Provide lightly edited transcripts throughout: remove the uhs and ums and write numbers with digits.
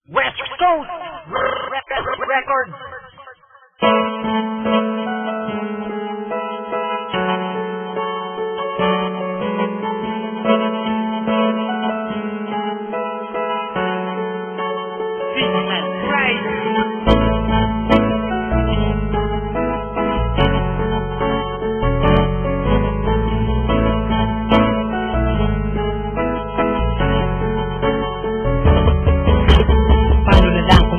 West Coast Records.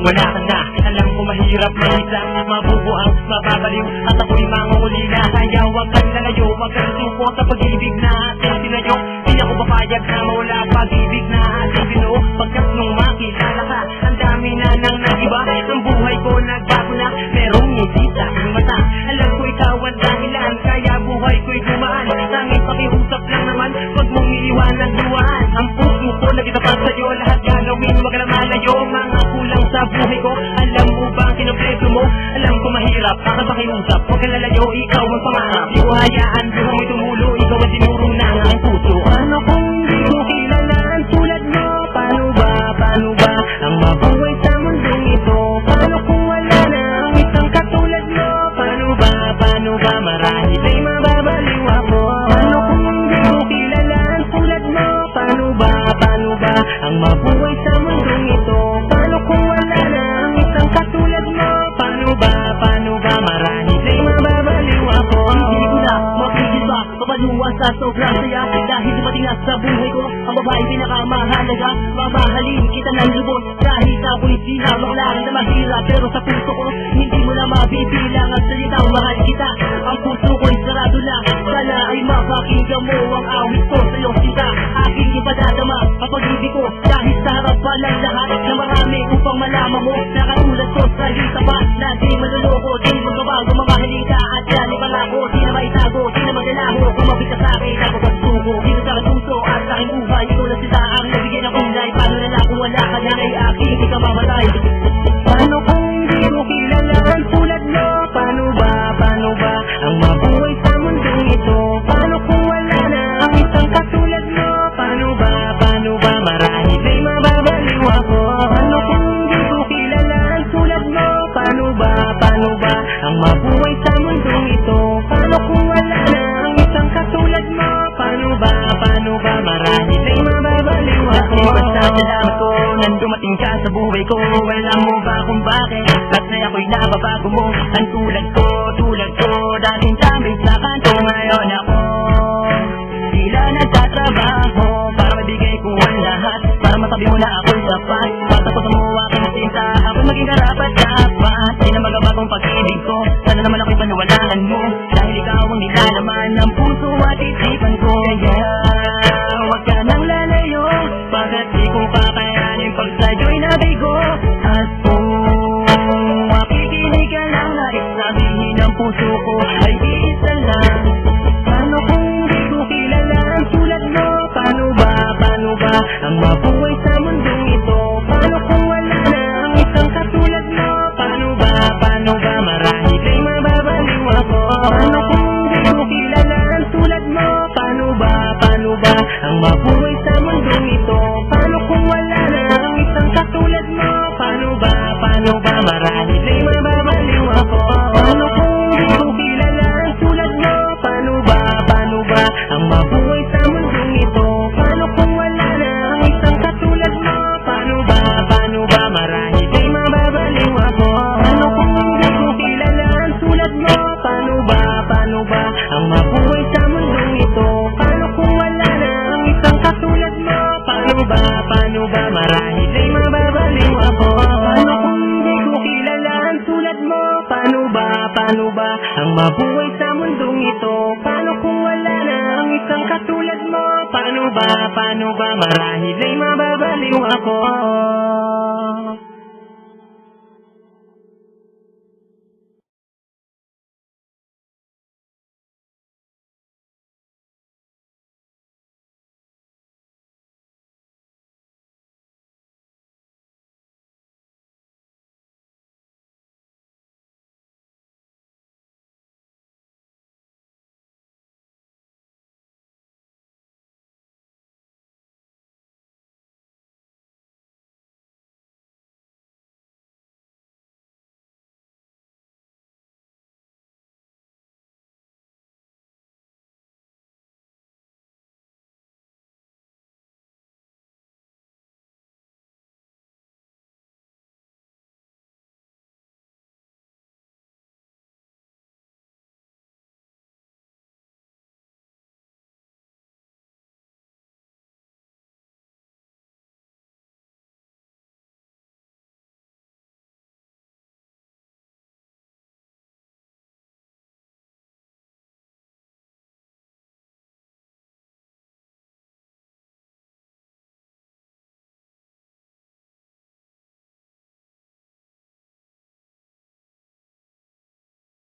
Wala ka na, alam ko mahirap mahisang mabubuang, mababaliw at ako'y mangungulila. Kaya huwag kang lalayo, huwag kang suko sa pag-ibig na ating tinayo. Di ako papayag na mawala pag-ibig na ating binuo. Pagkat nung makilala ka, ang dami na nang nagiba. Ang buhay ko nagbago na, merong ngiti sa aking mata. Alam ko ikaw ang dahilan, kaya buhay ko'y dumaan. Tanging pakiusap lang naman, huwag mong iiwan ang duwaan. Ang puso ko nagitapat sa'yo, lahat gagawin, huwag ka na malayo. Mga kulang sa buhay ko, alam mo ba ang kinumpleto mo? Alam ko mahirap, pakiusap, huwag ka lalayo, ikaw ang pangarap. Di ko hayaan, buhay mo'y tumulo, ikaw ang tinuro ng aking puso. Paano kung di ko kilala ang tulad mo? Paano ba ang mabuhay sa mundong ito? Paano kung wala na ang isang katulad mo? Paano ba marahil ay mababaliw ako? Paano kung di ko kilala ang tulad mo? Paano ba ang mabuhay sa mundong ito? Paano kung wala na ang isang katulad mo? Paano ba marahil ay mababaliw ako? Hindi ko na mapigil pa, papaluwa sa sobrang saya. Dahil dumating na sa buhay ko ang babae pinakamahalaga. Mamahalin kita ng lubos, kahit ako'y sinabak lang na mahirap. Pero sa puso ko, hindi mo na mabibilang ang salitang mahal kita. Ang puso ko'y sarado na, sana ay mapakinggan mo ang awit ko sa'yo sinta. Aking ipadadama ang pag-ibig ko, dahil sa harap pa lang lahat na marami upang malaman mo na katulad ko sa lisa pa. Na di maluloko, di magbabago, mamahalin ka at yan ay pangako. Di na maitago, di na maglalaho, kumapit ka sa'kin ako pagsuko. Dito sa puso at sa aking buhay, ikaw na sila ang nabigyan ng kulay. Paano na lang kung wala ka na ay aking hindi ka mamatay? Paano kung hindi mo kilala ang tulad mo? Paano ba ang mabuhay sa mundong ito? Paano kung wala na ang isang katulad mo? Paano ba marahil ay mababaliw ako? Paano kung hindi ko kilala ang tulad mo? Paano ba ang mabuhay sa mundong ito? Paano kung wala na ang isang katulad mo? Paano ba marahil ay mababaliw ako? Basta salamat ko nang dumating ka sa buhay ko. Alam mo ba kung bakit? Kasi ako'y nababago mo. Ang tulad ko, dating tambay sa kanto. Ngayon ako tila nagtatrabaho para mabigay ko ang lahat, para masabi mo na ako'y sapat. Patapos mo aking sinta, ako'y maging karapat-dapat. Di na magabagong pag-ibig ko, sana naman ako'y panawalaan mo. Dahil ikaw ang nilalaman ng puso at isipan ko. Kaya huwag ka nang lalayo, pagkat di ko kakayanin pag sa'yo'y nabigo. At kung makikinig ka lang, nais sabihin ng puso ko ay isa lang. Paano kung di ko kilala ang tulad mo? Paano ba ang mabuhay sa mundong ito? Paano kung wala na ang isang katulad mo? Paano ba marahil ay mababaliw ako? Paano kung di ko kilala ang tulad mo? Paano ba ang mabuhay sa mundong ito? Paano kung wala na ang isang katulad mo? Paano ba marahil ay mababaliw ako? Paano kung di ko kilala ang tulad mo? Paano ba ang mabuhay sa mundong ito? Paano kung wala na ang isang katulad mo? Paano ba marahil ay mababaliw ako? Paano kung di ko kilala ang tulad mo? Paano ba ang mabuhay sa mundong ito? Paano kung wala na ang isang katulad mo? Paano ba marahil ay mababaliw ako? Paano kung di ko kilala ang tulad mo? Paano ba ang mabuhay sa mundong ito? Paano kung wala na ang isang katulad mo? Paano ba marahil ay mababaliw ako?